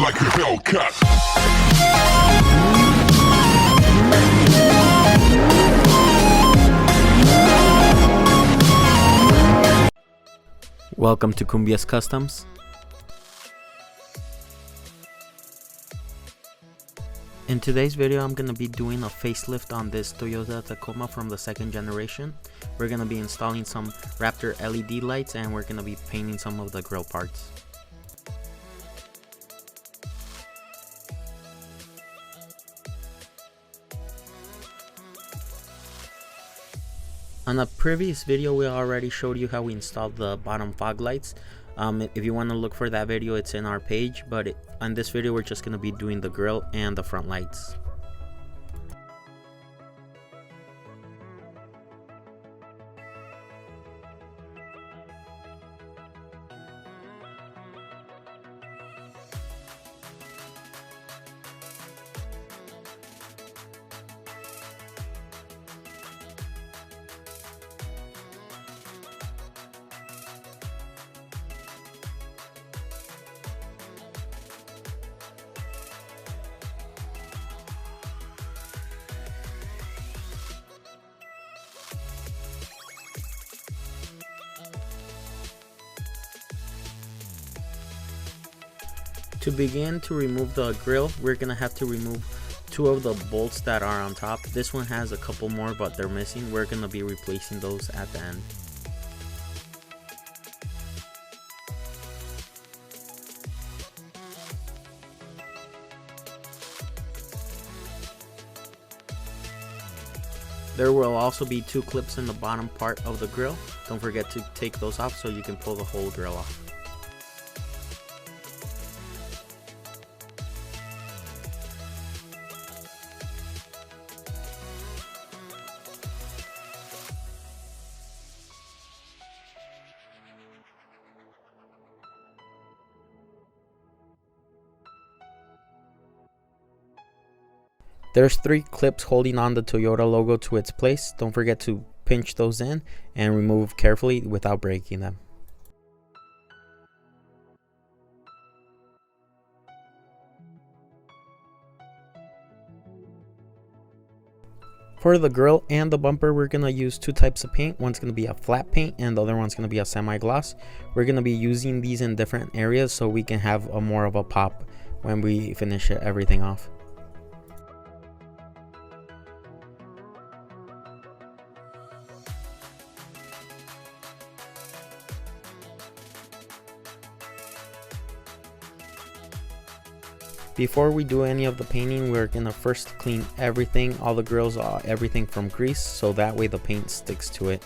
like a Hellcat. Welcome to Cumbia's Customs. In today's video, I'm going to be doing a facelift on this Toyota Tacoma from the second generation. We're going to be installing some Raptor LED lights and we're going to be painting some of the grille parts. On a previous video, we already showed you how we installed the bottom fog lights. If you want to look for that video, it's in our page, but on this video we're just going to be doing the grille and the front lights. To begin to remove the grille, we're gonna have to remove two of the bolts that are on top. This one has a couple more, but they're missing. We're gonna be replacing those at the end. There will also be two clips in the bottom part of the grille. Don't forget to take those off so you can pull the whole grille off. There's three clips holding on the Toyota logo to its place. Don't forget to pinch those in and remove carefully without breaking them. For the grille and the bumper, we're going to use two types of paint. One's going to be a flat paint and the other one's going to be a semi-gloss. We're going to be using these in different areas so we can have a more of a pop when we finish everything off. Before we do any of the painting, we're gonna first clean everything, all the grills, everything from grease, so that way the paint sticks to it.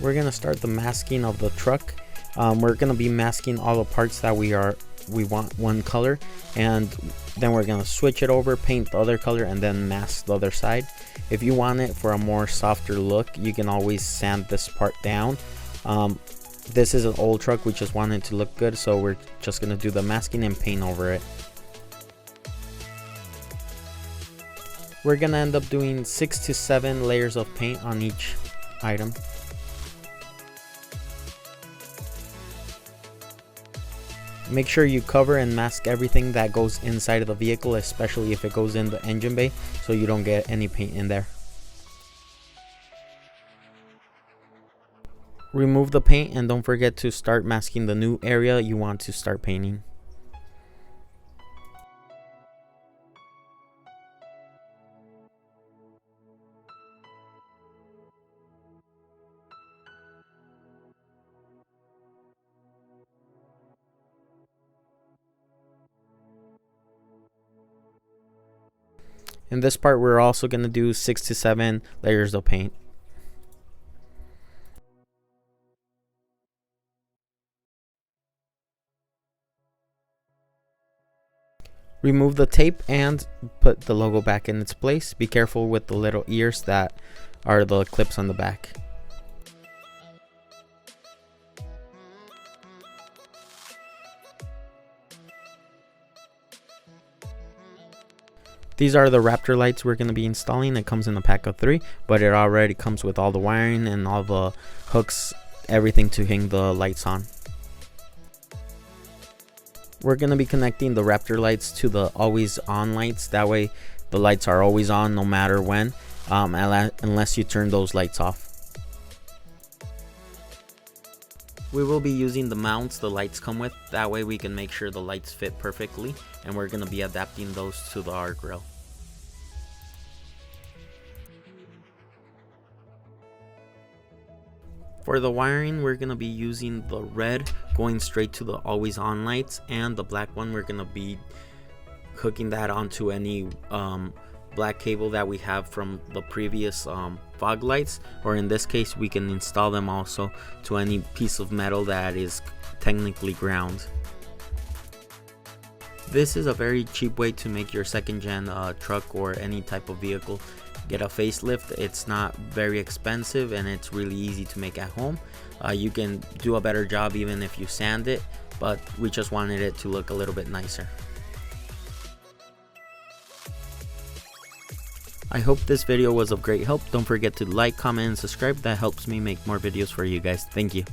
We're gonna start the masking of the truck. We're gonna be masking all the parts that we want one color, and then we're gonna switch it over, paint the other color, and then mask the other side. If you want it for a more softer look, you can always sand this part down. This is an old truck, we just want it to look good, so we're just gonna do the masking and paint over it. We're gonna end up doing 6 to 7 layers of paint on each item. Make sure you cover and mask everything that goes inside of the vehicle, especially if it goes in the engine bay, so you don't get any paint in there. Remove the paint and don't forget to start masking the new area you want to start painting. In this part, we're also going to do 6 to 7 layers of paint. Remove the tape and put the logo back in its place. Be careful with the little ears that are the clips on the back. These are the Raptor lights we're going to be installing. It comes in a pack of 3, but it already comes with all the wiring and all the hooks, everything to hang the lights on. We're going to be connecting the Raptor lights to the always on lights. That way the lights are always on no matter when, unless you turn those lights off. We will be using the mounts the lights come with. That way we can make sure the lights fit perfectly, and we're going to be adapting those to our grill. For the wiring, we're going to be using the red going straight to the always on lights, and the black one we're going to be hooking that onto any black cable that we have from the previous fog lights, or in this case we can install them also to any piece of metal that is technically ground. This is a very cheap way to make your second gen truck or any type of vehicle get a facelift. It's not very expensive and it's really easy to make at home. You can do a better job even if you sand it, but we just wanted it to look a little bit nicer. I hope this video was of great help. Don't forget to like, comment, and subscribe. That helps me make more videos for you guys. Thank you.